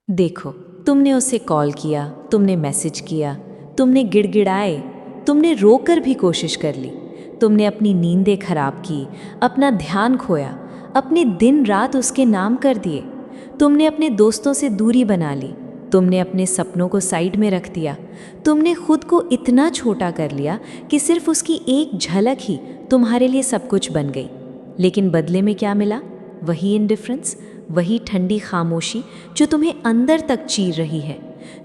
देखो, तुमने उसे कॉल किया, तुमने मैसेज किया, तुमने गिड़गिड़ाए, तुमने रोकर भी कोशिश कर ली, तुमने अपनी नींदें खराब की, अपना ध्यान खोया, अपने दिन रात उसके नाम कर दिए, तुमने अपने दोस्तों से दूरी बना ली, तुमने अपने सपनों को साइड में रख दिया, तुमने खुद को इतना छोटा कर लिया कि सिर्फ उसकी एक झलक ही तुम्हारे लिए सब कुछ बन गई। लेकिन बदले में क्या मिला? वही इंडिफरेंस, वही ठंडी खामोशी जो तुम्हें अंदर तक चीर रही है,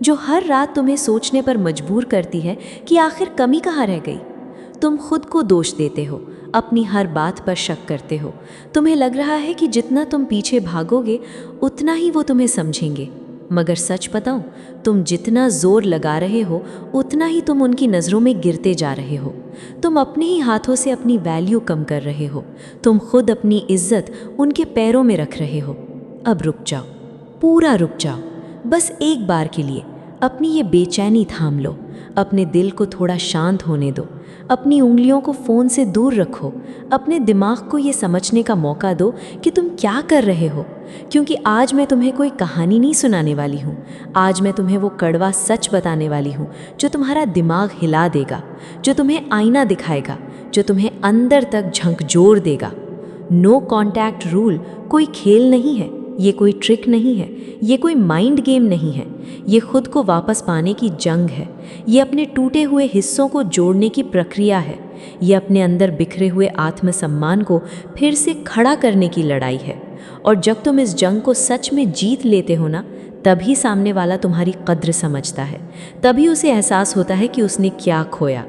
जो हर रात तुम्हें सोचने पर मजबूर करती है कि आखिर कमी कहाँ रह गई। तुम खुद को दोष देते हो, अपनी हर बात पर शक करते हो। तुम्हें लग रहा है कि जितना तुम पीछे भागोगे उतना ही वो तुम्हें समझेंगे। मगर सच बताऊं, तुम जितना जोर लगा रहे हो उतना ही तुम उनकी नज़रों में गिरते जा रहे हो। तुम अपने ही हाथों से अपनी वैल्यू कम कर रहे हो। तुम खुद अपनी इज्जत उनके पैरों में रख रहे हो। अब रुक जाओ, पूरा रुक जाओ, बस एक बार के लिए अपनी ये बेचैनी थाम लो, अपने दिल को थोड़ा शांत होने दो, अपनी उंगलियों को फ़ोन से दूर रखो, अपने दिमाग को ये समझने का मौका दो कि तुम क्या कर रहे हो। क्योंकि आज मैं तुम्हें कोई कहानी नहीं सुनाने वाली हूँ, आज मैं तुम्हें वो कड़वा सच बताने वाली हूँ जो तुम्हारा दिमाग हिला देगा, जो तुम्हें आईना दिखाएगा, जो तुम्हें अंदर तक झकझोर देगा। नो कॉन्टैक्ट रूल कोई खेल नहीं है, ये कोई ट्रिक नहीं है, ये कोई माइंड गेम नहीं है, ये खुद को वापस पाने की जंग है, ये अपने टूटे हुए हिस्सों को जोड़ने की प्रक्रिया है, ये अपने अंदर बिखरे हुए आत्मसम्मान को फिर से खड़ा करने की लड़ाई है। और जब तुम इस जंग को सच में जीत लेते हो ना, तभी सामने वाला तुम्हारी कद्र समझता है, तभी उसे एहसास होता है कि उसने क्या खोया।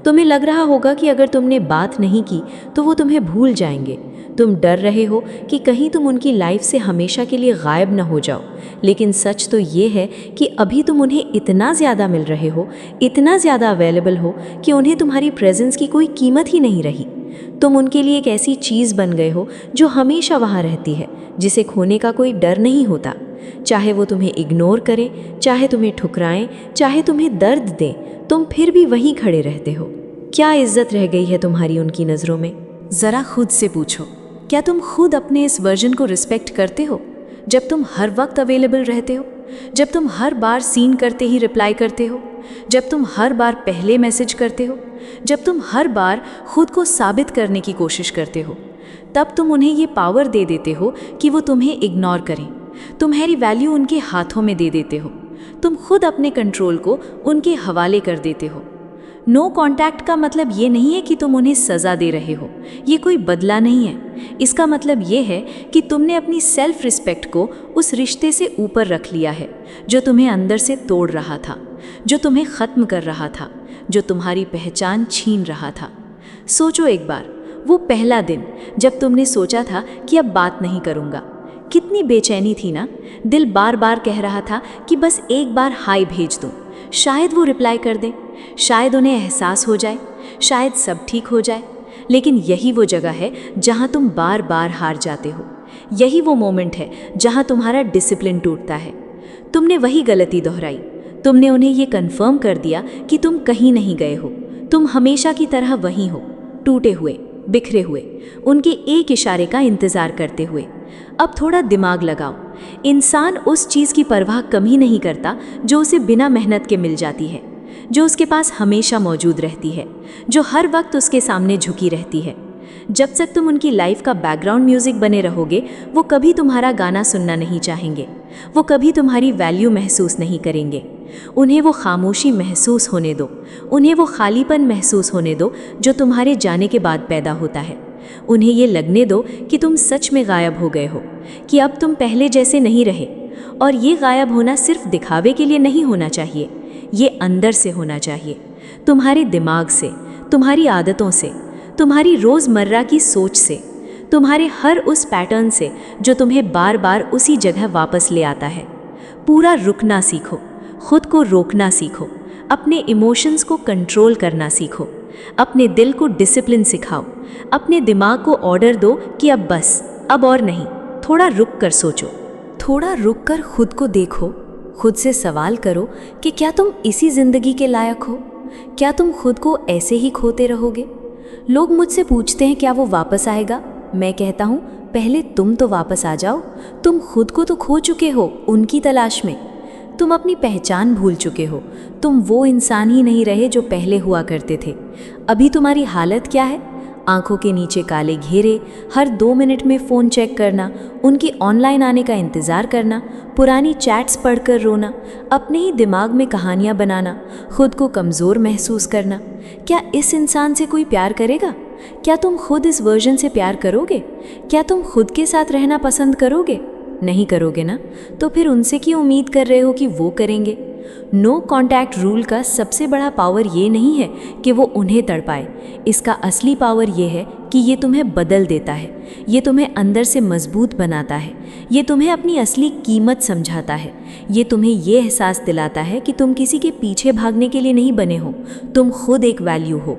तुम्हें लग रहा होगा कि अगर तुमने बात नहीं की तो वो तुम्हें भूल जाएंगे। तुम डर रहे हो कि कहीं तुम उनकी लाइफ से हमेशा के लिए गायब न हो जाओ। लेकिन सच तो ये है कि अभी तुम उन्हें इतना ज़्यादा मिल रहे हो, इतना ज़्यादा अवेलेबल हो कि उन्हें तुम्हारी प्रेजेंस की कोई कीमत ही नहीं रही। तुम उनके लिए एक ऐसी चीज़ बन गए हो जो हमेशा वहाँ रहती है, जिसे खोने का कोई डर नहीं होता। चाहे वो तुम्हें इग्नोर करें, चाहे तुम्हें ठुकराएं, चाहे तुम्हें दर्द दें, तुम फिर भी वहीं खड़े रहते हो। क्या इज्जत रह गई है तुम्हारी उनकी नज़रों में? ज़रा खुद से पूछो, क्या तुम खुद अपने इस वर्जन को रिस्पेक्ट करते हो? जब तुम हर वक्त अवेलेबल रहते हो, जब तुम हर बार सीन करते ही रिप्लाई करते हो, जब तुम हर बार पहले मैसेज करते हो, जब तुम हर बार खुद को साबित करने की कोशिश करते हो, तब तुम उन्हें ये पावर दे देते हो कि वो तुम्हें इग्नोर करें। तुम्हारी वैल्यू उनके हाथों में दे देते हो। तुम खुद अपने कंट्रोल को उनके हवाले कर देते हो। नो कॉन्टैक्ट का मतलब ये नहीं है कि तुम उन्हें सज़ा दे रहे हो, ये कोई बदला नहीं है। इसका मतलब ये है कि तुमने अपनी सेल्फ रिस्पेक्ट को उस रिश्ते से ऊपर रख लिया है जो तुम्हें अंदर से तोड़ रहा था, जो तुम्हें ख़त्म कर रहा था, जो तुम्हारी पहचान छीन रहा था। सोचो एक बार, वो पहला दिन जब तुमने सोचा था कि अब बात नहीं करूँगा, कितनी बेचैनी थी ना। दिल बार बार कह रहा था कि बस एक बार हाय भेज दूँ, शायद वो रिप्लाई कर दें, शायद उन्हें एहसास हो जाए, शायद सब ठीक हो जाए। लेकिन यही वो जगह है जहाँ तुम बार बार हार जाते हो। यही वो मोमेंट है जहाँ तुम्हारा डिसिप्लिन टूटता है। तुमने वही गलती दोहराई। तुमने उन्हें ये कन्फर्म कर दिया कि तुम कहीं नहीं गए हो, तुम हमेशा की तरह वहीं हो, टूटे हुए, बिखरे हुए, उनके एक इशारे का इंतज़ार करते हुए। अब थोड़ा दिमाग लगाओ। इंसान उस चीज़ की परवाह कम ही नहीं करता जो उसे बिना मेहनत के मिल जाती है, जो उसके पास हमेशा मौजूद रहती है, जो हर वक्त उसके सामने झुकी रहती है। जब तक तुम उनकी लाइफ का बैकग्राउंड म्यूज़िक बने रहोगे, वो कभी तुम्हारा गाना सुनना नहीं चाहेंगे, वो कभी तुम्हारी वैल्यू महसूस नहीं करेंगे। उन्हें वो खामोशी महसूस होने दो, उन्हें वो खालीपन महसूस होने दो जो तुम्हारे जाने के बाद पैदा होता है। उन्हें ये लगने दो कि तुम सच में गायब हो गए हो, कि अब तुम पहले जैसे नहीं रहे। और ये गायब होना सिर्फ दिखावे के लिए नहीं होना चाहिए, ये अंदर से होना चाहिए, तुम्हारे दिमाग से, तुम्हारी आदतों से, तुम्हारी रोज़मर्रा की सोच से, तुम्हारे हर उस पैटर्न से जो तुम्हें बार बार उसी जगह वापस ले आता है। पूरा रुकना सीखो, खुद को रोकना सीखो, अपने इमोशंस को कंट्रोल करना सीखो, अपने दिल को डिसिप्लिन सिखाओ, अपने दिमाग को ऑर्डर दो कि अब बस, अब और नहीं। थोड़ा रुक कर सोचो, थोड़ा रुक कर खुद को देखो, खुद से सवाल करो कि क्या तुम इसी ज़िंदगी के लायक हो? क्या तुम खुद को ऐसे ही खोते रहोगे? लोग मुझसे पूछते हैं क्या वो वापस आएगा? मैं कहता हूँ पहले तुम तो वापस आ जाओ। तुम खुद को तो खो चुके हो उनकी तलाश में। तुम अपनी पहचान भूल चुके हो। तुम वो इंसान ही नहीं रहे जो पहले हुआ करते थे। अभी तुम्हारी हालत क्या है? आंखों के नीचे काले घेरे, हर 2 मिनट में फ़ोन चेक करना, उनके ऑनलाइन आने का इंतज़ार करना, पुरानी चैट्स पढ़कर रोना, अपने ही दिमाग में कहानियाँ बनाना, खुद को कमज़ोर महसूस करना। क्या इस इंसान से कोई प्यार करेगा? क्या तुम खुद इस वर्जन से प्यार करोगे? क्या तुम खुद के साथ रहना पसंद करोगे? नहीं करोगे ना? तो फिर उनसे क्यों उम्मीद कर रहे हो कि वो करेंगे? नो कॉन्टैक्ट रूल का सबसे बड़ा पावर ये नहीं है कि वो उन्हें तड़पाए। इसका असली पावर ये है कि ये तुम्हें बदल देता है, ये तुम्हें अंदर से मजबूत बनाता है, ये तुम्हें अपनी असली कीमत समझाता है, ये तुम्हें ये एहसास दिलाता है कि तुम किसी के पीछे भागने के लिए नहीं बने हो, तुम खुद एक वैल्यू हो।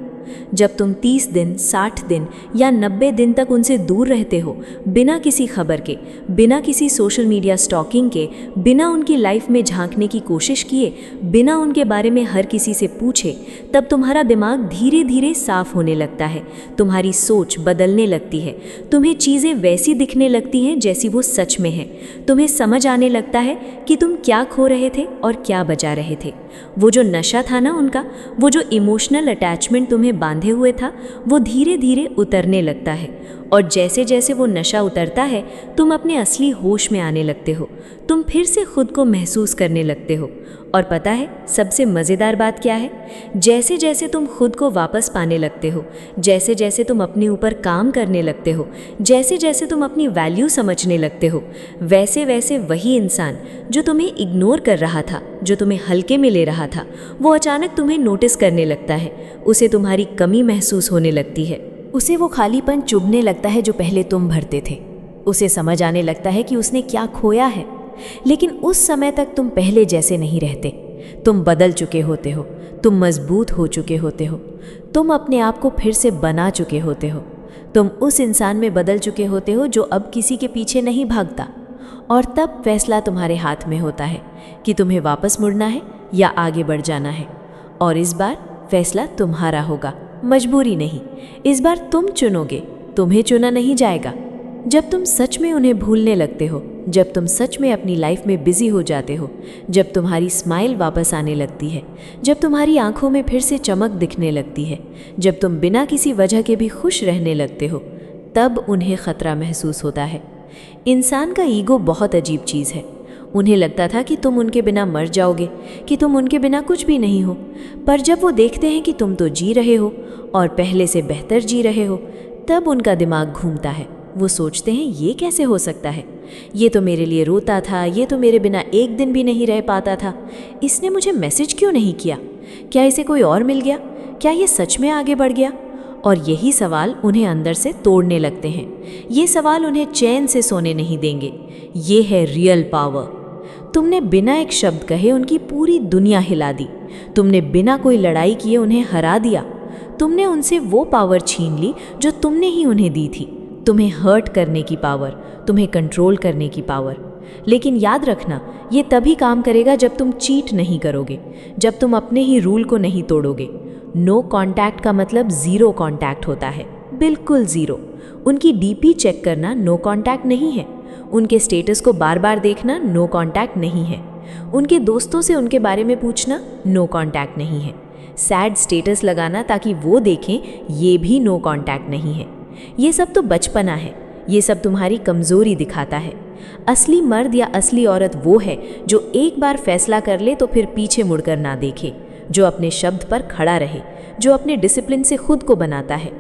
जब तुम 30 दिन, 60 दिन या 90 दिन तक उनसे दूर रहते हो, बिना किसी खबर के, बिना किसी सोशल मीडिया स्टॉकिंग के, बिना उनकी लाइफ में झांकने की कोशिश किए, बिना उनके बारे में हर किसी से पूछे, तब तुम्हारा दिमाग धीरे धीरे साफ होने लगता है, तुम्हारी सोच बदलने लगती है, तुम्हें चीज़ें वैसी दिखने लगती हैं जैसी वो सच में है। तुम्हें समझ आने लगता है कि तुम क्या खो रहे थे और क्या बचा रहे थे। वो जो नशा था ना उनका, वो जो इमोशनल अटैचमेंट तुम्हें बांधे हुए था, वो धीरे धीरे उतरने लगता है। और जैसे जैसे वो नशा उतरता है, तुम अपने असली होश में आने लगते हो, तुम फिर से खुद को महसूस करने लगते हो। और पता है सबसे मज़ेदार बात क्या है? जैसे जैसे तुम खुद को वापस पाने लगते हो, जैसे जैसे तुम अपने ऊपर काम करने लगते हो, जैसे जैसे तुम अपनी वैल्यू समझने लगते हो, वैसे वैसे वही इंसान जो तुम्हें इग्नोर कर रहा था, जो तुम्हें हल्के में ले रहा था, वो अचानक तुम्हें नोटिस करने लगता है। उसे तुम्हारी कमी महसूस होने लगती है, उसे वो खालीपन चुभने लगता है जो पहले तुम भरते थे। उसे समझ आने लगता है कि उसने क्या खोया है। लेकिन उस समय तक तुम पहले जैसे नहीं रहते। तुम बदल चुके होते हो, तुम मजबूत हो चुके होते हो, तुम अपने आप को फिर से बना चुके होते हो, तुम उस इंसान में बदल चुके होते हो जो अब किसी के पीछे नहीं भागता। और तब फैसला तुम्हारे हाथ में होता है कि तुम्हें वापस मुड़ना है या आगे बढ़ जाना है। और इस बार फैसला तुम्हारा होगा, मजबूरी नहीं। इस बार तुम चुनोगे, तुम्हें चुना नहीं जाएगा। जब तुम सच में उन्हें भूलने लगते हो, जब तुम सच में अपनी लाइफ में बिजी हो जाते हो, जब तुम्हारी स्माइल वापस आने लगती है, जब तुम्हारी आंखों में फिर से चमक दिखने लगती है, जब तुम बिना किसी वजह के भी खुश रहने लगते हो, तब उन्हें खतरा महसूस होता है। इंसान का ईगो बहुत अजीब चीज़ है। उन्हें लगता था कि तुम उनके बिना मर जाओगे, कि तुम उनके बिना कुछ भी नहीं हो। पर जब वो देखते हैं कि तुम तो जी रहे हो और पहले से बेहतर जी रहे हो, तब उनका दिमाग घूमता है। वो सोचते हैं ये कैसे हो सकता है? ये तो मेरे लिए रोता था, ये तो मेरे बिना एक दिन भी नहीं रह पाता था, इसने मुझे मैसेज क्यों नहीं किया? क्या इसे कोई और मिल गया? क्या ये सच में आगे बढ़ गया? और यही सवाल उन्हें अंदर से तोड़ने लगते हैं। ये सवाल उन्हें चैन से सोने नहीं देंगे। ये है रियल पावर। तुमने बिना एक शब्द कहे उनकी पूरी दुनिया हिला दी। तुमने बिना कोई लड़ाई किए उन्हें हरा दिया। तुमने उनसे वो पावर छीन ली जो तुमने ही उन्हें दी थी। तुम्हें हर्ट करने की पावर, तुम्हें कंट्रोल करने की पावर। लेकिन याद रखना, ये तभी काम करेगा जब तुम चीट नहीं करोगे, जब तुम अपने ही रूल को नहीं तोड़ोगे। नो कॉन्टैक्ट का मतलब ज़ीरो कॉन्टैक्ट होता है, बिल्कुल ज़ीरो। उनकी डीपी चेक करना नो कॉन्टैक्ट नहीं है। उनके स्टेटस को बार बार देखना नो कॉन्टैक्ट नहीं है। उनके दोस्तों से उनके बारे में पूछना नो कॉन्टैक्ट नहीं है। सैड स्टेटस लगाना ताकि वो देखें, ये भी नो कॉन्टैक्ट नहीं है। ये सब तो बचपना है, ये सब तुम्हारी कमज़ोरी दिखाता है। असली मर्द या असली औरत वो है जो एक बार फैसला कर ले तो फिर पीछे मुड़कर ना देखे, जो अपने शब्द पर खड़ा रहे, जो अपने डिसिप्लिन से खुद को बनाता है।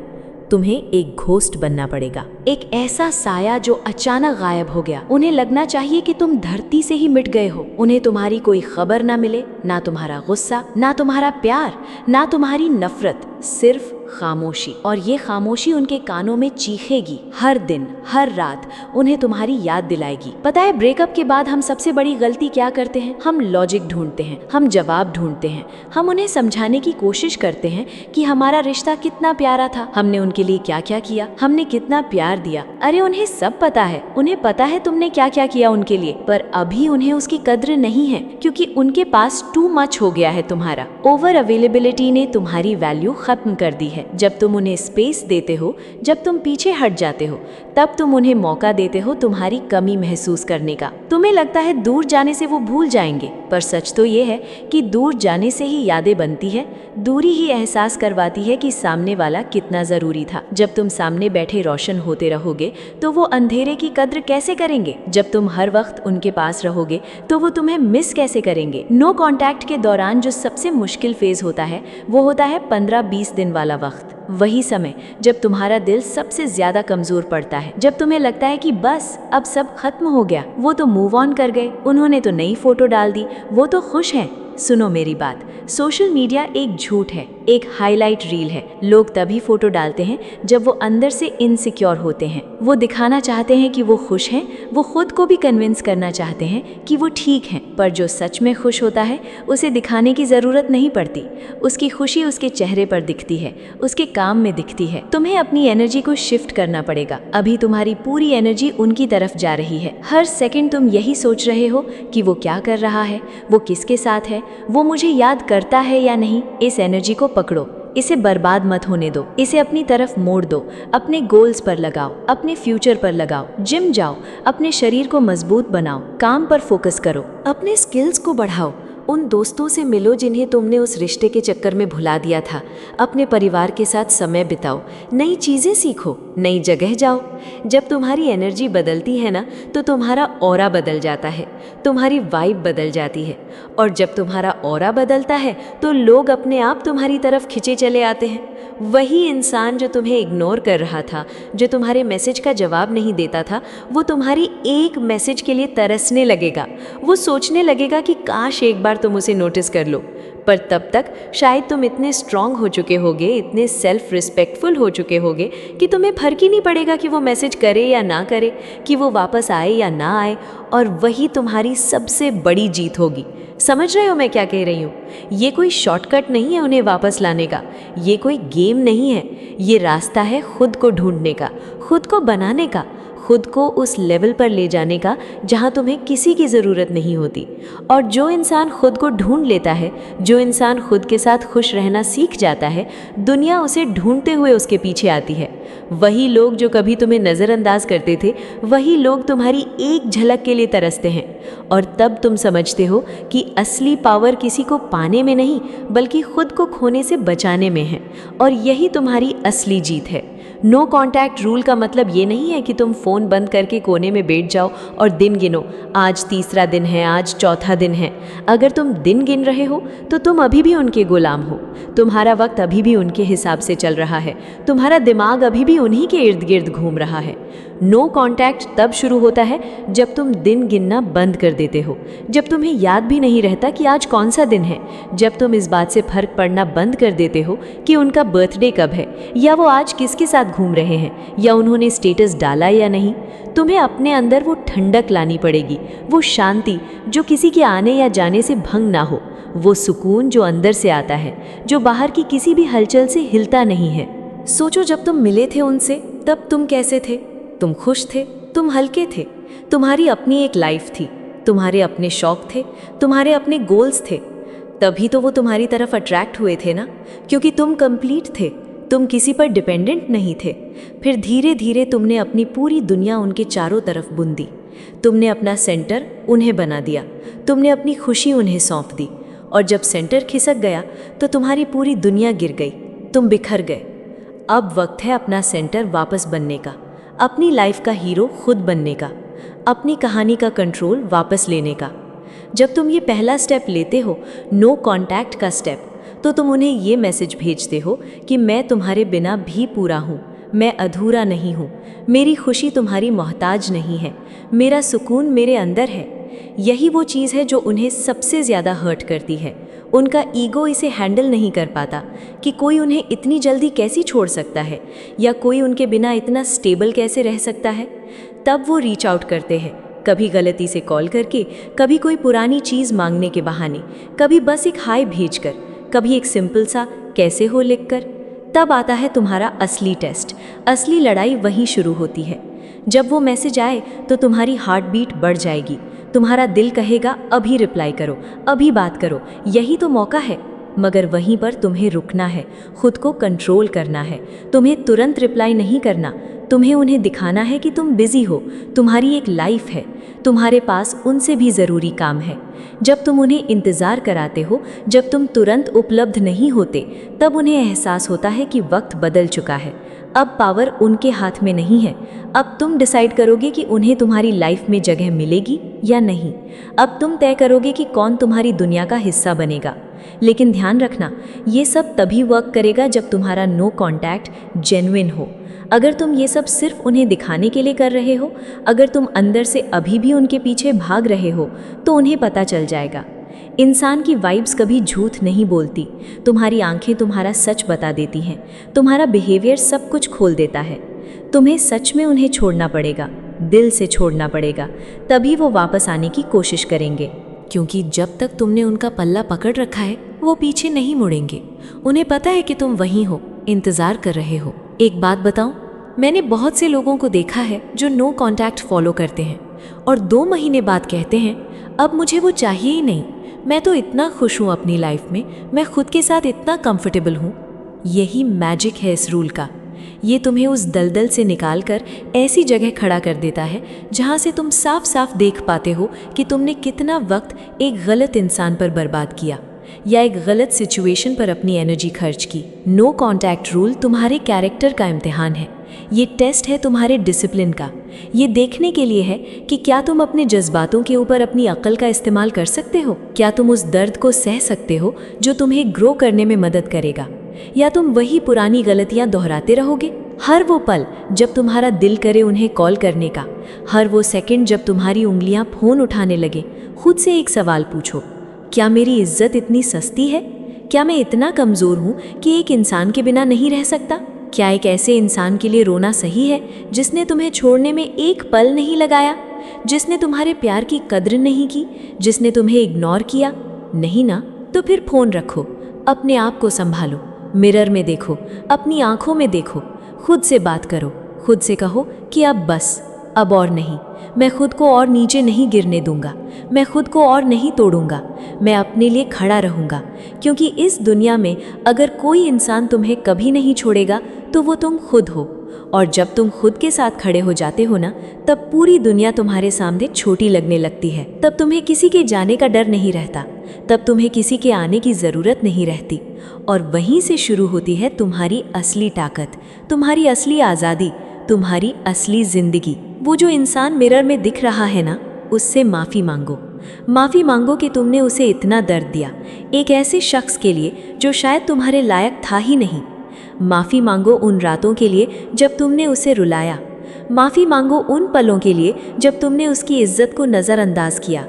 तुम्हें एक घोस्ट बनना पड़ेगा, एक ऐसा साया जो अचानक गायब हो गया। उन्हें लगना चाहिए कि तुम धरती से ही मिट गए हो। उन्हें तुम्हारी कोई खबर ना मिले, ना तुम्हारा गुस्सा, ना तुम्हारा प्यार, ना तुम्हारी नफरत, सिर्फ खामोशी। और ये खामोशी उनके कानों में चीखेगी हर दिन, हर रात, उन्हें तुम्हारी याद दिलाएगी। पता है ब्रेकअप के बाद हम सबसे बड़ी गलती क्या करते हैं? हम लॉजिक ढूंढते हैं, हम जवाब ढूंढते हैं, हम उन्हें समझाने की कोशिश करते हैं कि हमारा रिश्ता कितना प्यारा था, हमने उनके लिए क्या क्या किया, हमने कितना प्यार दिया। अरे उन्हें सब पता है, उन्हें पता है तुमने क्या क्या किया उनके लिए, पर अभी उन्हें उसकी कद्र नहीं है, क्योंकि उनके पास टू मच हो गया है। तुम्हारा ओवर अवेलेबिलिटी ने तुम्हारी वैल्यू खत्म कर दी है। जब तुम उन्हें स्पेस देते हो, जब तुम पीछे हट जाते हो, तब तुम उन्हें मौका देते हो तुम्हारी कमी महसूस करने का। तुम्हें लगता है दूर जाने से वो भूल जाएंगे, पर सच तो ये है कि दूर जाने से ही यादें बनती है। दूरी ही एहसास करवाती है कि सामने वाला कितना ज़रूरी था। जब तुम सामने बैठे रोशन होते रहोगे तो वो अंधेरे की कद्र कैसे करेंगे? जब तुम हर वक्त उनके पास रहोगे तो वो तुम्हें मिस कैसे करेंगे? नो कॉन्टैक्ट के दौरान जो सबसे मुश्किल फेज होता है वो होता है 15-20 दिन वाला वक्त। वही समय जब तुम्हारा दिल सबसे ज्यादा कमजोर पड़ता है, जब तुम्हें लगता है कि बस अब सब खत्म हो गया, वो तो मूव ऑन कर गए, उन्होंने तो नई फोटो डाल दी, वो तो खुश हैं। सुनो मेरी बात, सोशल मीडिया एक झूठ है, एक हाईलाइट रील है। लोग तभी फोटो डालते हैं जब वो अंदर से इनसिक्योर होते हैं। वो दिखाना चाहते हैं कि वो खुश हैं, वो खुद को भी कन्विंस करना चाहते हैं कि वो ठीक हैं। पर जो सच में खुश होता है उसे दिखाने की ज़रूरत नहीं पड़ती। उसकी खुशी उसके चेहरे पर दिखती है, उसके काम में दिखती है। तुम्हें अपनी एनर्जी को शिफ्ट करना पड़ेगा। अभी तुम्हारी पूरी एनर्जी उनकी तरफ जा रही है। हर सेकंड तुम यही सोच रहे हो कि वो क्या कर रहा है, वो किसके साथ है, वो मुझे याद करता है या नहीं। इस एनर्जी को पकड़ो, इसे बर्बाद मत होने दो, इसे अपनी तरफ मोड़ दो। अपने गोल्स पर लगाओ, अपने फ्यूचर पर लगाओ, जिम जाओ, अपने शरीर को मजबूत बनाओ, काम पर फोकस करो, अपने स्किल्स को बढ़ाओ। उन दोस्तों से मिलो जिन्हें तुमने उस रिश्ते के चक्कर में भुला दिया था। अपने परिवार के साथ समय बिताओ, नई चीज़ें सीखो, नई जगह जाओ। जब तुम्हारी एनर्जी बदलती है ना, तो तुम्हारा ऑरा बदल जाता है, तुम्हारी वाइब बदल जाती है। और जब तुम्हारा ऑरा बदलता है तो लोग अपने आप तुम्हारी तरफ खिंचे चले आते हैं। वही इंसान जो तुम्हें इग्नोर कर रहा था, जो तुम्हारे मैसेज का जवाब नहीं देता था, वो तुम्हारी एक मैसेज के लिए तरसने लगेगा। वो सोचने लगेगा कि काश एक बार तुम उसे नोटिस कर लो। पर तब तक शायद तुम इतने स्ट्रांग हो चुके होगे, इतने सेल्फ रिस्पेक्टफुल हो चुके होगे कि तुम्हें फर्क ही नहीं पड़ेगा कि वो मैसेज करे या ना करे, कि वो वापस आए या ना आए। और वही तुम्हारी सबसे बड़ी जीत होगी। समझ रहे हो मैं क्या कह रही हूँ? ये कोई शॉर्टकट नहीं है उन्हें वापस लाने का, ये कोई गेम नहीं है। ये रास्ता है खुद को ढूंढने का, खुद को बनाने का, खुद को उस लेवल पर ले जाने का जहाँ तुम्हें किसी की ज़रूरत नहीं होती। और जो इंसान खुद को ढूंढ लेता है, जो इंसान खुद के साथ खुश रहना सीख जाता है, दुनिया उसे ढूंढते हुए उसके पीछे आती है। वही लोग जो कभी तुम्हें नज़रअंदाज करते थे, वही लोग तुम्हारी एक झलक के लिए तरसते हैं। और तब तुम समझते हो कि असली पावर किसी को पाने में नहीं, बल्कि खुद को खोने से बचाने में है। और यही तुम्हारी असली जीत है। नो कॉन्टैक्ट रूल का मतलब ये नहीं है कि तुम फ़ोन बंद करके कोने में बैठ जाओ और दिन गिनो, आज तीसरा दिन है, आज चौथा दिन है। अगर तुम दिन गिन रहे हो तो तुम अभी भी उनके गुलाम हो। तुम्हारा वक्त अभी भी उनके हिसाब से चल रहा है, तुम्हारा दिमाग अभी भी उन्हीं के इर्द गिर्द घूम रहा है। नो कॉन्टैक्ट तब शुरू होता है जब तुम दिन गिनना बंद कर देते हो, जब तुम्हें याद भी नहीं रहता कि आज कौन सा दिन है, जब तुम इस बात से फर्क पड़ना बंद कर देते हो कि उनका बर्थडे कब है, या वो आज किसके साथ घूम रहे हैं, या उन्होंने स्टेटस डाला या नहीं। तुम्हें अपने अंदर वो ठंडक लानी पड़ेगी, वो शांति जो किसी के आने या जाने से भंग ना हो, वो सुकून जो अंदर से आता है, जो बाहर की किसी भी हलचल से हिलता नहीं है। सोचो, जब तुम मिले थे उनसे तब तुम कैसे थे? तुम खुश थे, तुम हल्के थे, तुम्हारी अपनी एक लाइफ थी, तुम्हारे अपने शौक थे, तुम्हारे अपने गोल्स थे। तभी तो वो तुम्हारी तरफ अट्रैक्ट हुए थे ना, क्योंकि तुम कंप्लीट थे, तुम किसी पर डिपेंडेंट नहीं थे। फिर धीरे धीरे तुमने अपनी पूरी दुनिया उनके चारों तरफ बुन दी। तुमने अपना सेंटर उन्हें बना दिया, तुमने अपनी खुशी उन्हें सौंप दी। और जब सेंटर खिसक गया तो तुम्हारी पूरी दुनिया गिर गई, तुम बिखर गए। अब वक्त है अपना सेंटर वापस बनने का, अपनी लाइफ का हीरो खुद बनने का, अपनी कहानी का कंट्रोल वापस लेने का। जब तुम ये पहला स्टेप लेते हो, नो कॉन्टैक्ट का स्टेप, तो तुम उन्हें ये मैसेज भेजते हो कि मैं तुम्हारे बिना भी पूरा हूँ, मैं अधूरा नहीं हूँ, मेरी खुशी तुम्हारी मोहताज नहीं है, मेरा सुकून मेरे अंदर है। यही वो चीज़ है जो उन्हें सबसे ज़्यादा हर्ट करती है। उनका ईगो इसे हैंडल नहीं कर पाता कि कोई उन्हें इतनी जल्दी कैसे छोड़ सकता है, या कोई उनके बिना इतना स्टेबल कैसे रह सकता है। तब वो रीच आउट करते हैं, कभी गलती से कॉल करके, कभी कोई पुरानी चीज़ मांगने के बहाने, कभी बस एक हाय भेजकर, कभी एक सिंपल सा कैसे हो लिखकर। तब आता है तुम्हारा असली टेस्ट, असली लड़ाई वहीं शुरू होती है। जब वो मैसेज आए तो तुम्हारी हार्ट बीट बढ़ जाएगी, तुम्हारा दिल कहेगा अभी रिप्लाई करो, अभी बात करो, यही तो मौका है। मगर वहीं पर तुम्हें रुकना है, खुद को कंट्रोल करना है। तुम्हें तुरंत रिप्लाई नहीं करना, तुम्हें उन्हें दिखाना है कि तुम बिजी हो, तुम्हारी एक लाइफ है, तुम्हारे पास उनसे भी ज़रूरी काम है। जब तुम उन्हें इंतज़ार कराते हो, जब तुम तुरंत उपलब्ध नहीं होते, तब उन्हें एहसास होता है कि वक्त बदल चुका है। अब पावर उनके हाथ में नहीं है। अब तुम डिसाइड करोगे कि उन्हें तुम्हारी लाइफ में जगह मिलेगी या नहीं। अब तुम तय करोगे कि कौन तुम्हारी दुनिया का हिस्सा बनेगा। लेकिन ध्यान रखना, ये सब तभी वर्क करेगा जब तुम्हारा नो कॉन्टैक्ट जेन्युइन हो। अगर तुम ये सब सिर्फ उन्हें दिखाने के लिए कर रहे हो, अगर तुम अंदर से अभी भी उनके पीछे भाग रहे हो, तो उन्हें पता चल जाएगा। इंसान की वाइब्स कभी झूठ नहीं बोलती। तुम्हारी आंखें तुम्हारा सच बता देती हैं, तुम्हारा बिहेवियर सब कुछ खोल देता है। तुम्हें सच में उन्हें छोड़ना पड़ेगा, दिल से छोड़ना पड़ेगा, तभी वो वापस आने की कोशिश करेंगे। क्योंकि जब तक तुमने उनका पल्ला पकड़ रखा है, वो पीछे नहीं मुड़ेंगे। उन्हें पता है कि तुम वहीं हो, इंतज़ार कर रहे हो। एक बात बताऊं, मैंने बहुत से लोगों को देखा है जो नो कॉन्टैक्ट फॉलो करते हैं और 2 महीने बाद कहते हैं अब मुझे वो चाहिए ही नहीं, मैं तो इतना खुश हूँ अपनी लाइफ में, मैं खुद के साथ इतना कंफर्टेबल हूँ। यही मैजिक है इस रूल का। ये तुम्हें उस दलदल से निकालकर ऐसी जगह खड़ा कर देता है जहाँ से तुम साफ साफ देख पाते हो कि तुमने कितना वक्त एक गलत इंसान पर बर्बाद किया या एक गलत सिचुएशन पर अपनी एनर्जी खर्च की। नो कॉन्टैक्ट रूल तुम्हारे कैरेक्टर का इम्तिहान है। ये टेस्ट है तुम्हारे डिसिप्लिन का। ये देखने के लिए है कि क्या तुम अपने जज्बातों के ऊपर अपनी अक्ल का इस्तेमाल कर सकते हो, क्या तुम उस दर्द को सह सकते हो जो तुम्हें ग्रो करने में मदद करेगा, या तुम वही पुरानी गलतियां दोहराते रहोगे। हर वो पल जब तुम्हारा दिल करे उन्हें कॉल करने का, हर वो सेकंड जब तुम्हारी उंगलियां फ़ोन उठाने लगे, खुद से एक सवाल पूछो, क्या मेरी इज्जत इतनी सस्ती है? क्या मैं इतना कमज़ोर हूँ कि एक इंसान के बिना नहीं रह सकता? क्या एक ऐसे इंसान के लिए रोना सही है जिसने तुम्हें छोड़ने में एक पल नहीं लगाया, जिसने तुम्हारे प्यार की कद्र नहीं की, जिसने तुम्हें इग्नोर किया? नहीं ना? तो फिर फ़ोन रखो, अपने आप को संभालो, मिरर में देखो, अपनी आंखों में देखो, खुद से बात करो, खुद से कहो कि अब बस, अब और नहीं, मैं खुद को और नीचे नहीं गिरने दूंगा, मैं खुद को और नहीं तोड़ूंगा, मैं अपने लिए खड़ा रहूंगा। क्योंकि इस दुनिया में अगर कोई इंसान तुम्हें कभी नहीं छोड़ेगा तो वो तुम खुद हो। और जब तुम खुद के साथ खड़े हो जाते हो ना, तब पूरी दुनिया तुम्हारे सामने छोटी लगने लगती है। तब तुम्हें किसी के जाने का डर नहीं रहता, तब तुम्हें किसी के आने की ज़रूरत नहीं रहती। और वहीं से शुरू होती है तुम्हारी असली ताकत, तुम्हारी असली आज़ादी, तुम्हारी असली ज़िंदगी। वो जो इंसान मिरर में दिख रहा है ना, उससे माफ़ी मांगो। माफ़ी मांगो कि तुमने उसे इतना दर्द दिया, एक ऐसे शख्स के लिए जो शायद तुम्हारे लायक था ही नहीं। माफ़ी मांगो उन रातों के लिए जब तुमने उसे रुलाया। माफ़ी मांगो उन पलों के लिए जब तुमने उसकी इज्जत को नज़रअंदाज किया।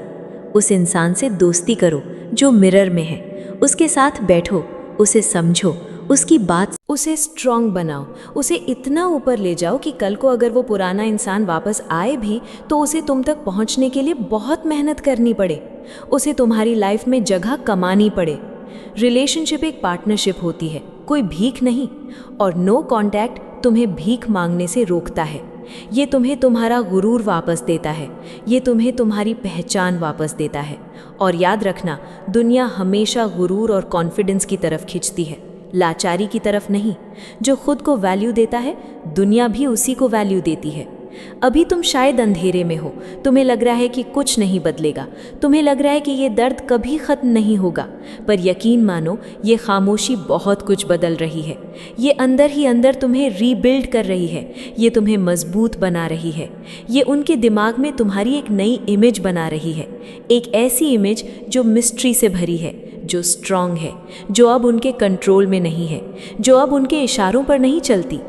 उस इंसान से दोस्ती करो जो मिरर में है, उसके साथ बैठो, उसे समझो, उसकी बात, उसे स्ट्रॉन्ग बनाओ, उसे इतना ऊपर ले जाओ कि कल को अगर वो पुराना इंसान वापस आए भी तो उसे तुम तक पहुंचने के लिए बहुत मेहनत करनी पड़े, उसे तुम्हारी लाइफ में जगह कमानी पड़े। रिलेशनशिप एक पार्टनरशिप होती है, कोई भीख नहीं। और नो कॉन्टैक्ट तुम्हें भीख मांगने से रोकता है। ये तुम्हें तुम्हारा गुरूर वापस देता है, ये तुम्हें तुम्हारी पहचान वापस देता है। और याद रखना, दुनिया हमेशा गुरूर और कॉन्फिडेंस की तरफ खींचती है, लाचारी की तरफ नहीं। जो खुद को वैल्यू देता है, दुनिया भी उसी को वैल्यू देती है। अभी तुम शायद अंधेरे में हो, तुम्हें लग रहा है कि कुछ नहीं बदलेगा, तुम्हें लग रहा है कि ये दर्द कभी ख़त्म नहीं होगा। पर यकीन मानो, ये खामोशी बहुत कुछ बदल रही है। ये अंदर ही अंदर तुम्हें रीबिल्ड कर रही है, ये तुम्हें मजबूत बना रही है। ये उनके दिमाग में तुम्हारी एक नई इमेज बना रही है, एक ऐसी इमेज जो मिस्ट्री से भरी है, जो स्ट्रॉन्ग है, जो अब उनके कंट्रोल में नहीं है, जो अब उनके इशारों पर नहीं चलती।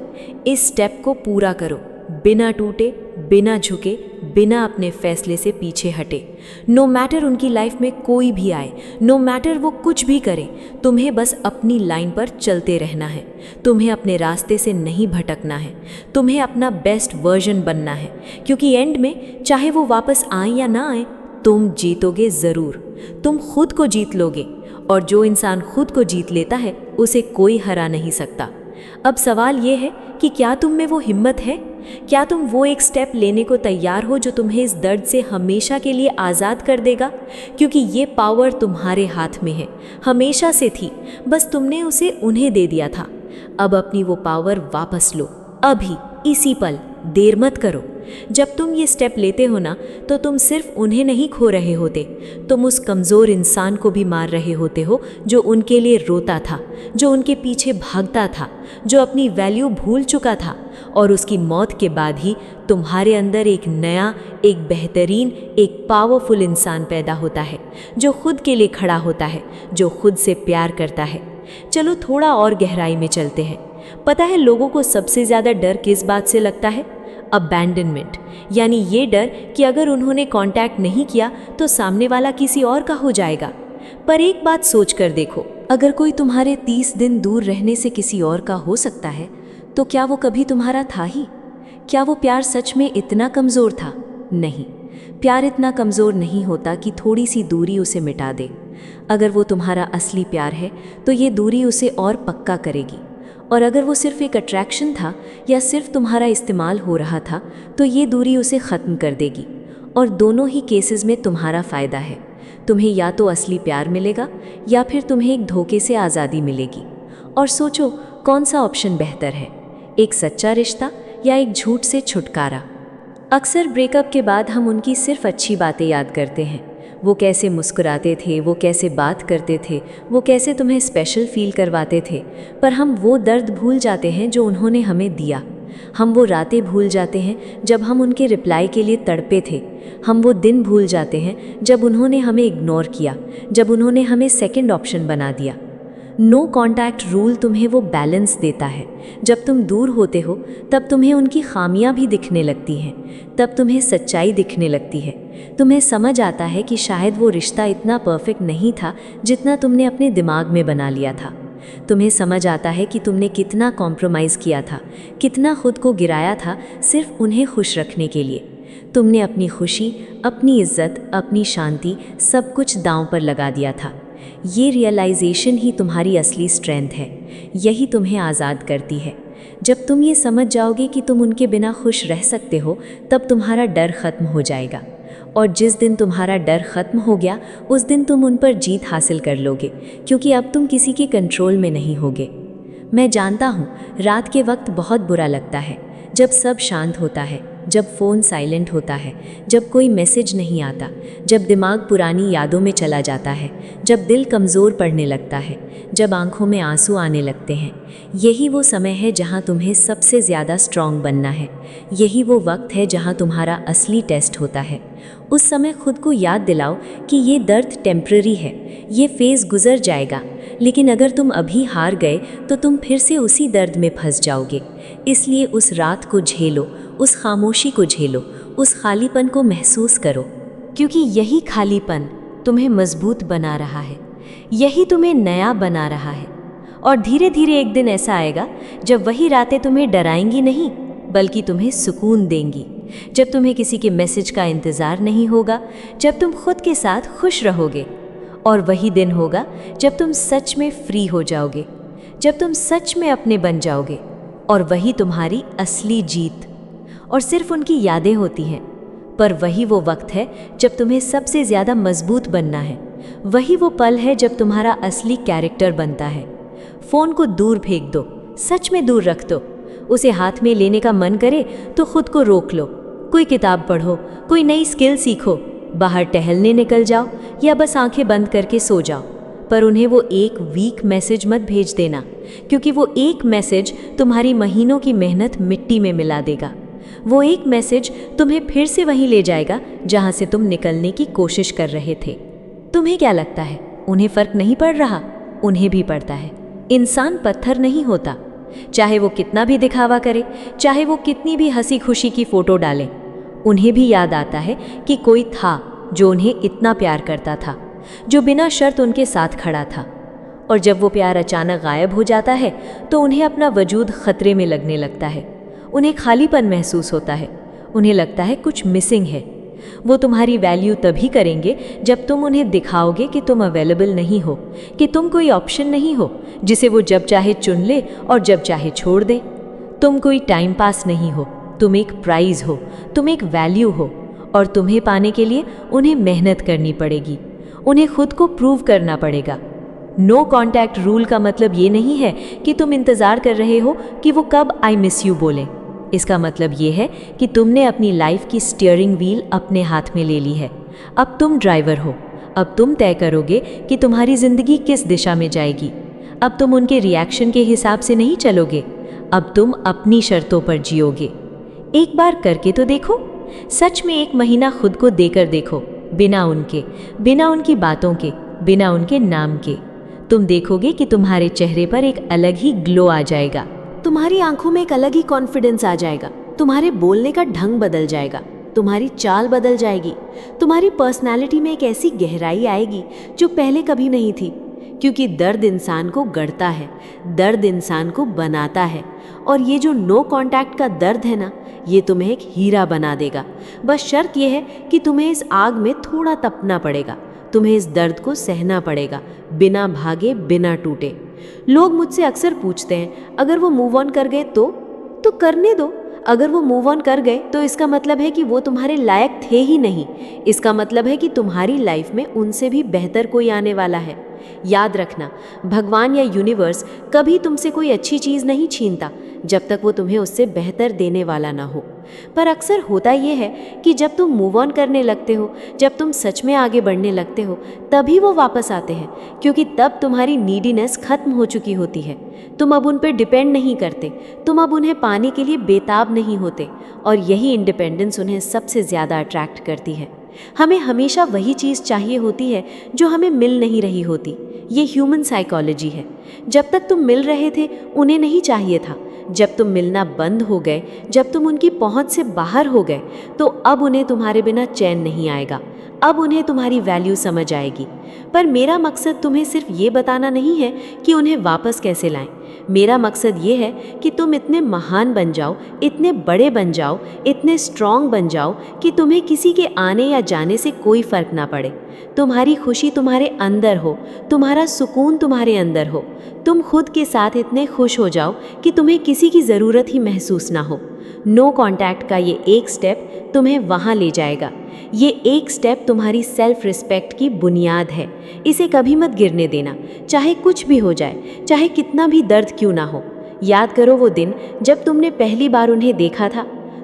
इस स्टेप को पूरा करो, बिना टूटे, बिना झुके, बिना अपने फैसले से पीछे हटे। नो मैटर उनकी लाइफ में कोई भी आए, नो मैटर वो कुछ भी करे, तुम्हें बस अपनी लाइन पर चलते रहना है। तुम्हें अपने रास्ते से नहीं भटकना है, तुम्हें अपना बेस्ट वर्जन बनना है। क्योंकि एंड में चाहे वो वापस आए या ना आए, तुम जीतोगे ज़रूर, तुम खुद को जीत लोगे। और जो इंसान खुद को जीत लेता है, उसे कोई हरा नहीं सकता। अब सवाल ये है कि क्या तुम में वो हिम्मत है? क्या तुम वो एक स्टेप लेने को तैयार हो जो तुम्हें इस दर्द से हमेशा के लिए आज़ाद कर देगा? क्योंकि ये पावर तुम्हारे हाथ में है, हमेशा से थी, बस तुमने उसे उन्हें दे दिया था। अब अपनी वो पावर वापस लो, अभी, इसी पल। देर मत करो। जब तुम ये स्टेप लेते हो ना, तो तुम सिर्फ उन्हें नहीं खो रहे होते, तुम उस कमज़ोर इंसान को भी मार रहे होते हो जो उनके लिए रोता था, जो उनके पीछे भागता था, जो अपनी वैल्यू भूल चुका था। और उसकी मौत के बाद ही तुम्हारे अंदर एक नया, एक बेहतरीन, एक पावरफुल इंसान पैदा होता है, जो खुद के लिए खड़ा होता है, जो खुद से प्यार करता है। चलो थोड़ा और गहराई में चलते हैं। पता है लोगों को सबसे ज़्यादा डर किस बात से लगता है? अबैंडनमेंट, यानी ये डर कि अगर उन्होंने कांटेक्ट नहीं किया तो सामने वाला किसी और का हो जाएगा। पर एक बात सोच कर देखो, अगर कोई तुम्हारे 30 दिन दूर रहने से किसी और का हो सकता है, तो क्या वो कभी तुम्हारा था ही? क्या वो प्यार सच में इतना कमज़ोर था? नहीं, प्यार इतना कमज़ोर नहीं होता कि थोड़ी सी दूरी उसे मिटा दे। अगर वो तुम्हारा असली प्यार है तो ये दूरी उसे और पक्का करेगी। और अगर वो सिर्फ एक अट्रैक्शन था या सिर्फ तुम्हारा इस्तेमाल हो रहा था, तो ये दूरी उसे ख़त्म कर देगी। और दोनों ही केसेस में तुम्हारा फ़ायदा है। तुम्हें या तो असली प्यार मिलेगा या फिर तुम्हें एक धोखे से आज़ादी मिलेगी। और सोचो कौन सा ऑप्शन बेहतर है, एक सच्चा रिश्ता या एक झूठ से छुटकारा? अक्सर ब्रेकअप के बाद हम उनकी सिर्फ अच्छी बातें याद करते हैं। वो कैसे मुस्कुराते थे, वो कैसे बात करते थे, वो कैसे तुम्हें स्पेशल फील करवाते थे। पर हम वो दर्द भूल जाते हैं जो उन्होंने हमें दिया। हम वो रातें भूल जाते हैं जब हम उनके रिप्लाई के लिए तड़पे थे। हम वो दिन भूल जाते हैं जब उन्होंने हमें इग्नोर किया, जब उन्होंने हमें सेकंड ऑप्शन बना दिया। नो कॉन्टैक्ट रूल तुम्हें वो बैलेंस देता है। जब तुम दूर होते हो तब तुम्हें उनकी खामियां भी दिखने लगती हैं, तब तुम्हें सच्चाई दिखने लगती है। तुम्हें समझ आता है कि शायद वो रिश्ता इतना परफेक्ट नहीं था जितना तुमने अपने दिमाग में बना लिया था। तुम्हें समझ आता है कि तुमने कितना कॉम्प्रोमाइज़ किया था, कितना खुद को गिराया था सिर्फ उन्हें खुश रखने के लिए। तुमने अपनी खुशी, अपनी इज्जत, अपनी शांति, सब कुछ दांव पर लगा दिया था। ये रियलाइजेशन ही तुम्हारी असली स्ट्रेंथ है, यही तुम्हें आज़ाद करती है। जब तुम ये समझ जाओगे कि तुम उनके बिना खुश रह सकते हो, तब तुम्हारा डर ख़त्म हो जाएगा। और जिस दिन तुम्हारा डर ख़त्म हो गया, उस दिन तुम उन पर जीत हासिल कर लोगे, क्योंकि अब तुम किसी के कंट्रोल में नहीं होगे। मैं जानता हूँ रात के वक्त बहुत बुरा लगता है, जब सब शांत होता है, जब फ़ोन साइलेंट होता है, जब कोई मैसेज नहीं आता, जब दिमाग पुरानी यादों में चला जाता है, जब दिल कमज़ोर पड़ने लगता है, जब आंखों में आंसू आने लगते हैं। यही वो समय है जहाँ तुम्हें सबसे ज़्यादा स्ट्रॉन्ग बनना है। यही वो वक्त है जहाँ तुम्हारा असली टेस्ट होता है। उस समय खुद को याद दिलाओ कि ये दर्द टेम्पररी है, ये फेज़ गुजर जाएगा। लेकिन अगर तुम अभी हार गए तो तुम फिर से उसी दर्द में फंस जाओगे। इसलिए उस रात को झेलो, उस खामोशी को झेलो, उस खालीपन को महसूस करो, क्योंकि यही खालीपन तुम्हें मजबूत बना रहा है, यही तुम्हें नया बना रहा है। और धीरे धीरे एक दिन ऐसा आएगा जब वही रातें तुम्हें डराएंगी नहीं, बल्कि तुम्हें सुकून देंगी। जब तुम्हें किसी के मैसेज का इंतज़ार नहीं होगा, जब तुम खुद के साथ खुश रहोगे। और वही दिन होगा जब तुम सच में फ्री हो जाओगे, जब तुम सच में अपने बन जाओगे। और वही तुम्हारी असली जीत। और सिर्फ उनकी यादें होती हैं, पर वही वो वक्त है जब तुम्हें सबसे ज़्यादा मजबूत बनना है। वही वो पल है जब तुम्हारा असली कैरेक्टर बनता है। फ़ोन को दूर फेंक दो, सच में दूर रख दो। उसे हाथ में लेने का मन करे तो खुद को रोक लो। कोई किताब पढ़ो, कोई नई स्किल सीखो, बाहर टहलने निकल जाओ या बस आंखें बंद करके सो जाओ। पर उन्हें वो एक वीक मैसेज मत भेज देना, क्योंकि वो एक मैसेज तुम्हारी महीनों की मेहनत मिट्टी में मिला देगा। वो एक मैसेज तुम्हें फिर से वहीं ले जाएगा जहाँ से तुम निकलने की कोशिश कर रहे थे। तुम्हें क्या लगता है उन्हें फ़र्क नहीं पड़ रहा? उन्हें भी पड़ता है। इंसान पत्थर नहीं होता, चाहे वो कितना भी दिखावा करे, चाहे वो कितनी भी हंसी खुशी की फ़ोटो डालें। उन्हें भी याद आता है कि कोई था जो उन्हें इतना प्यार करता था, जो बिना शर्त उनके साथ खड़ा था। और जब वो प्यार अचानक गायब हो जाता है तो उन्हें अपना वजूद खतरे में लगने लगता है। उन्हें खालीपन महसूस होता है, उन्हें लगता है कुछ मिसिंग है। वो तुम्हारी वैल्यू तभी करेंगे जब तुम उन्हें दिखाओगे कि तुम अवेलेबल नहीं हो, कि तुम कोई ऑप्शन नहीं हो जिसे वो जब चाहे चुन ले और जब चाहे छोड़ दे। तुम कोई टाइम पास नहीं हो, तुम एक प्राइज हो, तुम एक वैल्यू हो, और तुम्हें पाने के लिए उन्हें मेहनत करनी पड़ेगी, उन्हें खुद को प्रूव करना पड़ेगा। नो कॉन्टैक्ट रूल का मतलब ये नहीं है कि तुम इंतज़ार कर रहे हो कि वो कब आई मिस यू बोलें। इसका मतलब ये है कि तुमने अपनी लाइफ की स्टीयरिंग व्हील अपने हाथ में ले ली है। अब तुम ड्राइवर हो। अब तुम तय करोगे कि तुम्हारी ज़िंदगी किस दिशा में जाएगी। अब तुम उनके रिएक्शन के हिसाब से नहीं चलोगे, अब तुम अपनी शर्तों पर जियोगे। एक बार करके तो देखो, सच में 1 महीना खुद को देकर देखो, बिना उनकी बातों के, बिना उनके नाम के। तुम देखोगे कि तुम्हारे चेहरे पर एक अलग ही ग्लो आ जाएगा, तुम्हारी आंखों में एक अलग ही कॉन्फिडेंस आ जाएगा, तुम्हारे बोलने का ढंग बदल जाएगा, तुम्हारी चाल बदल जाएगी, तुम्हारी पर्सनालिटी में एक ऐसी गहराई आएगी जो पहले कभी नहीं थी। क्योंकि दर्द इंसान को गढ़ता है, दर्द इंसान को बनाता है, और ये जो नो कॉन्टैक्ट का दर्द है ना, ये तुम्हें एक हीरा बना देगा। बस शर्त यह है कि तुम्हें इस आग में थोड़ा तपना पड़ेगा, तुम्हें इस दर्द को सहना पड़ेगा, बिना भागे, बिना टूटे। लोग मुझसे अक्सर पूछते हैं, अगर वो मूव ऑन कर गए तो करने दो। अगर वो मूव ऑन कर गए तो इसका मतलब है कि वो तुम्हारे लायक थे ही नहीं। इसका मतलब है कि तुम्हारी लाइफ में उनसे भी बेहतर कोई आने वाला है। याद रखना, भगवान या यूनिवर्स कभी तुमसे कोई अच्छी चीज़ नहीं छीनता जब तक वो तुम्हें उससे बेहतर देने वाला ना हो। पर अक्सर होता ये है कि जब तुम मूव ऑन करने लगते हो, जब तुम सच में आगे बढ़ने लगते हो, तभी वो वापस आते हैं, क्योंकि तब तुम्हारी नीडीनेस खत्म हो चुकी होती है। तुम अब उन पर डिपेंड नहीं करते, तुम अब उन्हें पाने के लिए बेताब नहीं होते, और यही इंडिपेंडेंस उन्हें सबसे ज़्यादा अट्रैक्ट करती है। हमें हमेशा वही चीज़ चाहिए होती है जो हमें मिल नहीं रही होती। ये ह्यूमन साइकोलॉजी है। जब तक तुम मिल रहे थे उन्हें नहीं चाहिए था, जब तुम मिलना बंद हो गए, जब तुम उनकी पहुंच से बाहर हो गए, तो अब उन्हें तुम्हारे बिना चैन नहीं आएगा, अब उन्हें तुम्हारी वैल्यू समझ आएगी। पर मेरा मकसद तुम्हें सिर्फ ये बताना नहीं है कि उन्हें वापस कैसे लाएं। मेरा मकसद ये है कि तुम इतने महान बन जाओ, इतने बड़े बन जाओ, इतने स्ट्रांग बन जाओ कि तुम्हें किसी के आने या जाने से कोई फ़र्क ना पड़े। तुम्हारी खुशी तुम्हारे अंदर हो, तुम्हारा सुकून तुम्हारे अंदर हो। तुम खुद के साथ इतने खुश हो जाओ कि तुम्हें किसी की ज़रूरत ही महसूस ना हो। नो कॉन्टैक्ट का ये एक स्टेप तुम्हें वहाँ ले जाएगा। ये एक स्टेप तुम्हारी सेल्फ रिस्पेक्ट की बुनियाद है। इसे कभी मत गिरने देना, चाहे कुछ भी हो जाए, चाहे कितना भी दर्द क्यों ना हो। याद करो वो दिन जब तुमने पहली बार उन्हें देखा था।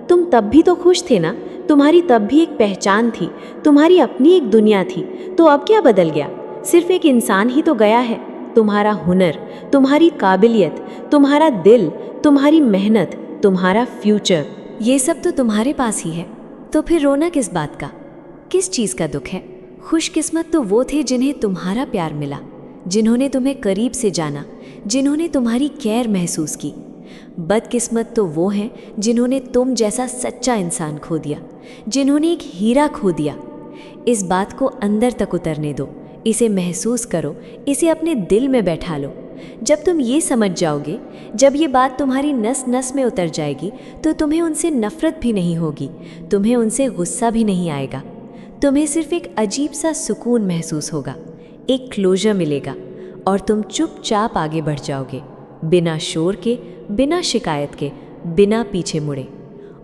तुम तब भी तो खुश थे ना, तुम्हारी तब भी एक पहचान थी, तुम्हारी अपनी एक दुनिया थी। तो अब क्या बदल गया? सिर्फ एक इंसान ही तो गया है। तुम्हारा हुनर, तुम्हारी काबिलियत, तुम्हारा दिल, तुम्हारी मेहनत, तुम्हारा फ्यूचर, ये सब तो तुम्हारे पास ही है। तो फिर रोना किस बात का? किस चीज़ का दुख है? खुशकिस्मत तो वो थे जिन्हें तुम्हारा प्यार मिला, जिन्होंने तुम्हें करीब से जाना, जिन्होंने तुम्हारी केयर महसूस की। बदकिस्मत तो वो हैं जिन्होंने तुम जैसा सच्चा इंसान खो दिया, जिन्होंने एक हीरा खो दिया। इस बात को अंदर तक उतरने दो, इसे महसूस करो, इसे अपने दिल में बैठा लो। जब तुम ये समझ जाओगे, जब ये बात तुम्हारी नस नस में उतर जाएगी, तो तुम्हें उनसे नफ़रत भी नहीं होगी, तुम्हें उनसे गुस्सा भी नहीं आएगा। तुम्हें सिर्फ एक अजीब सा सुकून महसूस होगा, एक क्लोजर मिलेगा, और तुम चुपचाप आगे बढ़ जाओगे, बिना शोर के, बिना शिकायत के, बिना पीछे मुड़े।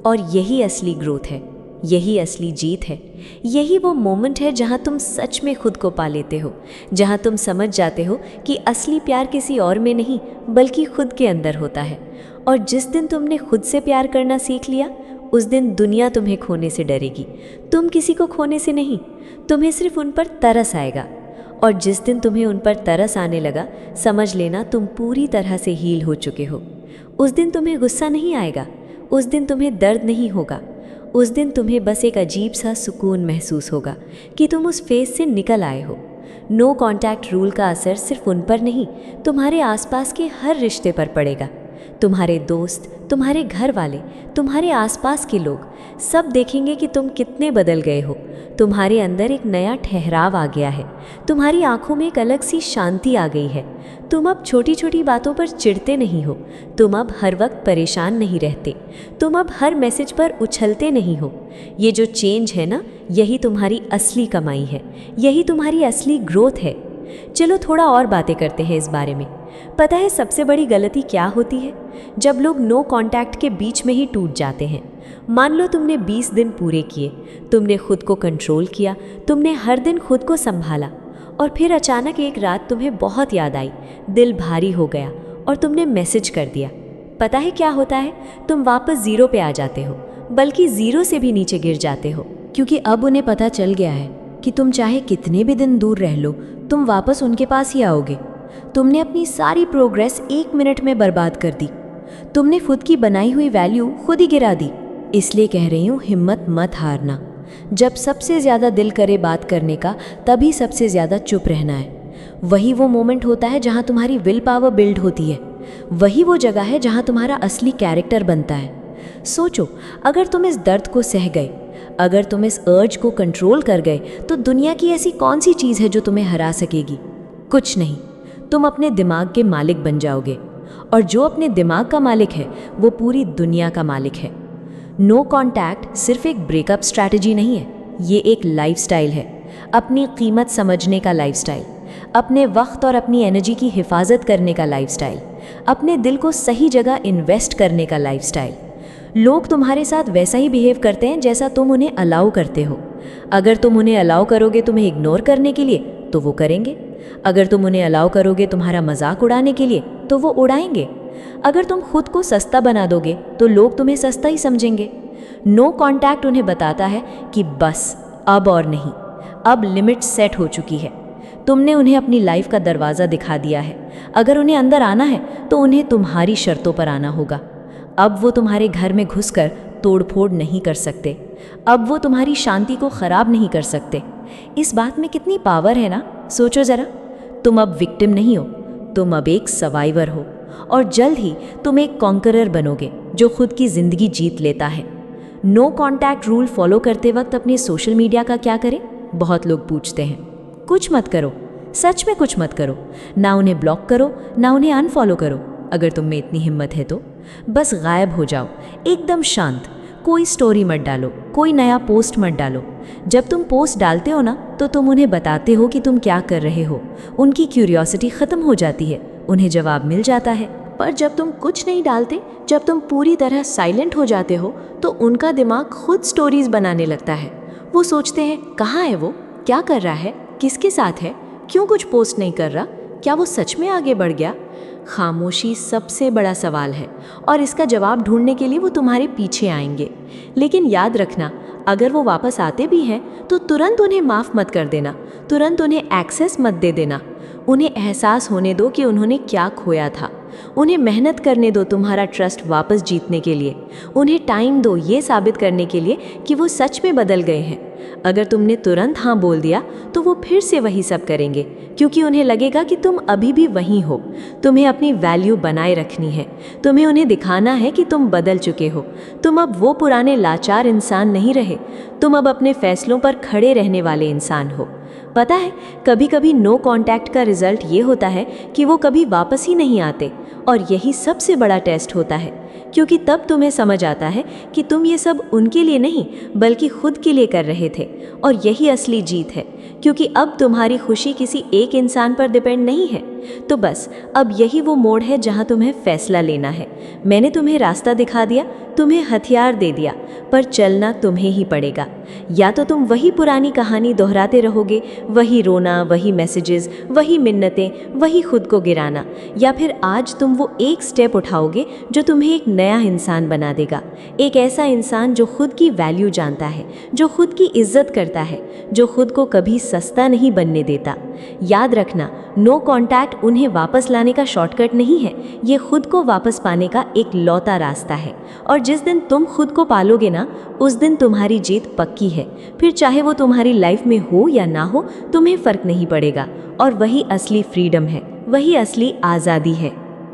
और यही असली ग्रोथ है, यही असली जीत है। यही वो मोमेंट है जहाँ तुम सच में खुद को पा लेते हो, जहाँ तुम समझ जाते हो कि असली प्यार किसी और में नहीं बल्कि खुद के अंदर होता है। और जिस दिन तुमने खुद से प्यार करना सीख लिया, उस दिन दुनिया तुम्हें खोने से डरेगी। तुम किसी को खोने से नहीं, तुम्हें सिर्फ उन पर तरस आएगा। और जिस दिन तुम्हें उन पर तरस आने लगा, समझ लेना तुम पूरी तरह से हील हो चुके हो। उस दिन तुम्हें गुस्सा नहीं आएगा, उस दिन तुम्हें दर्द नहीं होगा, उस दिन तुम्हें बस एक अजीब सा सुकून महसूस होगा कि तुम उस फेज से निकल आए हो। नो कॉन्टैक्ट रूल का असर सिर्फ उन पर नहीं, तुम्हारे आसपास के हर रिश्ते पर पड़ेगा। तुम्हारे दोस्त, तुम्हारे घर वाले, तुम्हारे आसपास के लोग सब देखेंगे कि तुम कितने बदल गए हो। तुम्हारे अंदर एक नया ठहराव आ गया है, तुम्हारी आंखों में एक अलग सी शांति आ गई है। तुम अब छोटी छोटी बातों पर चिढ़ते नहीं हो, तुम अब हर वक्त परेशान नहीं रहते, तुम अब हर मैसेज पर उछलते नहीं हो। ये जो चेंज है ना, यही तुम्हारी असली कमाई है, यही तुम्हारी असली ग्रोथ है। चलो थोड़ा और बातें करते हैं इस बारे में। पता है सबसे बड़ी गलती क्या होती है? जब लोग नो कांटेक्ट के बीच में ही टूट जाते हैं। मान लो तुमने 20 दिन पूरे किए, तुमने खुद को कंट्रोल किया, तुमने हर दिन खुद को संभाला, और फिर अचानक एक रात तुम्हें बहुत याद आई, दिल भारी हो गया और तुमने मैसेज कर दिया। पता है क्या होता है? तुम वापस 0 पे आ जाते हो, बल्कि 0 से भी नीचे गिर जाते हो, क्योंकि अब उन्हें पता चल गया है कि तुम चाहे कितने भी दिन दूर रह लो, तुम वापस उनके पास ही आओगे। तुमने अपनी सारी प्रोग्रेस 1 मिनट में बर्बाद कर दी, तुमने खुद की बनाई हुई वैल्यू खुद ही गिरा दी। इसलिए कह रही हूँ, हिम्मत मत हारना। जब सबसे ज़्यादा दिल करे बात करने का, तभी सबसे ज़्यादा चुप रहना है। वही वो मोमेंट होता है जहाँ तुम्हारी विल पावर बिल्ड होती है, वही वो जगह है जहाँ तुम्हारा असली कैरेक्टर बनता है। सोचो, अगर तुम इस दर्द को सह गए, अगर तुम इस अर्ज को कंट्रोल कर गए, तो दुनिया की ऐसी कौन सी चीज़ है जो तुम्हें हरा सकेगी? कुछ नहीं। तुम अपने दिमाग के मालिक बन जाओगे, और जो अपने दिमाग का मालिक है वो पूरी दुनिया का मालिक है। नो कांटेक्ट सिर्फ एक ब्रेकअप स्ट्रैटेजी नहीं है, ये एक लाइफस्टाइल है। अपनी कीमत समझने का लाइफस्टाइल, अपने वक्त और अपनी एनर्जी की हिफाजत करने का लाइफस्टाइल, अपने दिल को सही जगह इन्वेस्ट करने का लाइफस्टाइल। लोग तुम्हारे साथ वैसा ही बिहेव करते हैं जैसा तुम उन्हें अलाउ करते हो। अगर तुम उन्हें अलाउ करोगे तुम्हें इग्नोर करने के लिए, तो वो करेंगे। अगर तुम उन्हें अलाउ करोगे तुम्हारा मजाक उड़ाने के लिए, तो वो उड़ाएंगे। अगर तुम खुद को सस्ता बना दोगे, तो लोग तुम्हें सस्ता ही समझेंगे। नो कांटेक्ट उन्हें बताता है कि बस अब और नहीं, अब लिमिट सेट हो चुकी है। तुमने उन्हें अपनी लाइफ का दरवाज़ा दिखा दिया है। अगर उन्हें अंदर आना है तो उन्हें तुम्हारी शर्तों पर आना होगा। अब वो तुम्हारे घर में घुसकर तोड़फोड़ नहीं कर सकते, अब वो तुम्हारी शांति को ख़राब नहीं कर सकते। इस बात में कितनी पावर है ना, सोचो ज़रा। तुम अब विक्टिम नहीं हो, तुम अब एक सर्वाइवर हो, और जल्द ही तुम एक कॉन्करर बनोगे जो खुद की ज़िंदगी जीत लेता है। नो कांटेक्ट रूल फॉलो करते वक्त अपने सोशल मीडिया का क्या करें? बहुत लोग पूछते हैं। कुछ मत करो, सच में कुछ मत करो। ना उन्हें ब्लॉक करो, ना उन्हें अनफॉलो करो। अगर तुम में इतनी हिम्मत है तो बस गायब हो जाओ, एकदम शांत। कोई स्टोरी मत डालो, कोई नया पोस्ट मत डालो। जब तुम पोस्ट डालते हो ना, तो तुम उन्हें बताते हो कि तुम क्या कर रहे हो। उनकी क्यूरियोसिटी ख़त्म हो जाती है, उन्हें जवाब मिल जाता है। पर जब तुम कुछ नहीं डालते, जब तुम पूरी तरह साइलेंट हो जाते हो, तो उनका दिमाग खुद स्टोरीज बनाने लगता है। वो सोचते हैं कहाँ है वो, क्या कर रहा है, किसके साथ है, क्यों कुछ पोस्ट नहीं कर रहा, क्या वो सच में आगे बढ़ गया? खामोशी सबसे बड़ा सवाल है, और इसका जवाब ढूंढने के लिए वो तुम्हारे पीछे आएंगे। लेकिन याद रखना, अगर वो वापस आते भी हैं तो तुरंत उन्हें माफ़ मत कर देना, तुरंत उन्हें एक्सेस मत दे देना। उन्हें एहसास होने दो कि उन्होंने क्या खोया था। उन्हें मेहनत करने दो तुम्हारा ट्रस्ट वापस जीतने के लिए। उन्हें टाइम दो ये साबित करने के लिए कि वो सच में बदल गए हैं। अगर तुमने तुरंत हाँ बोल दिया तो वो फिर से वही सब करेंगे, क्योंकि उन्हें लगेगा कि तुम अभी भी वहीं हो। तुम्हें अपनी वैल्यू बनाए रखनी है, तुम्हें उन्हें दिखाना है कि तुम बदल चुके हो। तुम अब वो पुराने लाचार इंसान नहीं रहे, तुम अब अपने फैसलों पर खड़े रहने वाले इंसान हो। पता है, कभी कभी नो कांटेक्ट का रिजल्ट ये होता है कि वो कभी वापस ही नहीं आते, और यही सबसे बड़ा टेस्ट होता है, क्योंकि तब तुम्हें समझ आता है कि तुम ये सब उनके लिए नहीं बल्कि खुद के लिए कर रहे थे। और यही असली जीत है, क्योंकि अब तुम्हारी खुशी किसी एक इंसान पर डिपेंड नहीं है। तो बस अब यही वो मोड़ है जहाँ तुम्हें फैसला लेना है। मैंने तुम्हें रास्ता दिखा दिया, तुम्हें हथियार दे दिया, पर चलना तुम्हें ही पड़ेगा। या तो तुम वही पुरानी कहानी दोहराते रहोगे, वही रोना, वही मैसेजेस, वही मिन्नतें, वही खुद को गिराना, या फिर आज तुम वो एक स्टेप उठाओगे जो तुम्हें एक नया इंसान बना देगा। एक ऐसा इंसान जो खुद की वैल्यू जानता है, जो खुद की इज्जत करता है, जो खुद को कभी सस्ता नहीं बनने देता। याद रखना, नो कांटेक्ट उन्हें वापस लाने का शॉर्टकट नहीं है, ये खुद को वापस पाने का एक लौता रास्ता है। और जिस दिन तुम खुद को पालोगे ना, उस दिन तुम्हारी जीत पक्की है। फिर चाहे वो तुम्हारी लाइफ में हो या ना हो, तुम्हें फ़र्क नहीं पड़ेगा। और वही असली फ्रीडम है, वही असली आज़ादी है।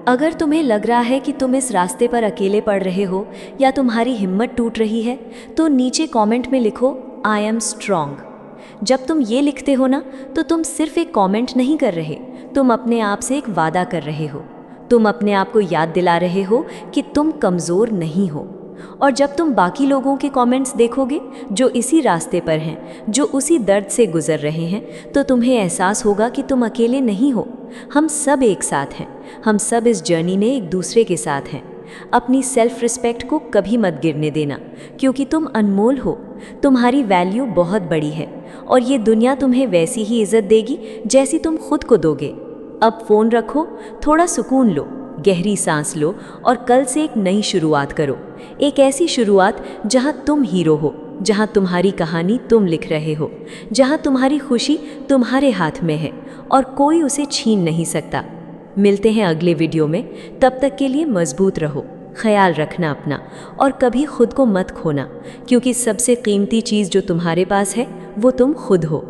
अगर तुम्हें लग रहा है कि तुम इस रास्ते पर अकेले पड़ रहे हो या तुम्हारी हिम्मत टूट रही है, तो नीचे कमेंट में लिखो आई एम स्ट्रॉन्ग। जब तुम ये लिखते हो ना, तो तुम सिर्फ एक कमेंट नहीं कर रहे, तुम अपने आप से एक वादा कर रहे हो। तुम अपने आप को याद दिला रहे हो कि तुम कमज़ोर नहीं हो। और जब तुम बाकी लोगों के कमेंट्स देखोगे जो इसी रास्ते पर हैं, जो उसी दर्द से गुजर रहे हैं, तो तुम्हें एहसास होगा कि तुम अकेले नहीं हो। हम सब एक साथ हैं, हम सब इस जर्नी में एक दूसरे के साथ हैं। अपनी सेल्फ रिस्पेक्ट को कभी मत गिरने देना, क्योंकि तुम अनमोल हो। तुम्हारी वैल्यू बहुत बड़ी है और ये दुनिया तुम्हें वैसी ही इज्जत देगी जैसी तुम खुद को दोगे। अब फ़ोन रखो, थोड़ा सुकून लो, गहरी सांस लो और कल से एक नई शुरुआत करो। एक ऐसी शुरुआत जहां तुम हीरो हो, जहां तुम्हारी कहानी तुम लिख रहे हो, जहां तुम्हारी खुशी तुम्हारे हाथ में है और कोई उसे छीन नहीं सकता। मिलते हैं अगले वीडियो में, तब तक के लिए मजबूत रहो, ख्याल रखना अपना और कभी खुद को मत खोना, क्योंकि सबसे कीमती चीज़ जो तुम्हारे पास है वो तुम खुद हो।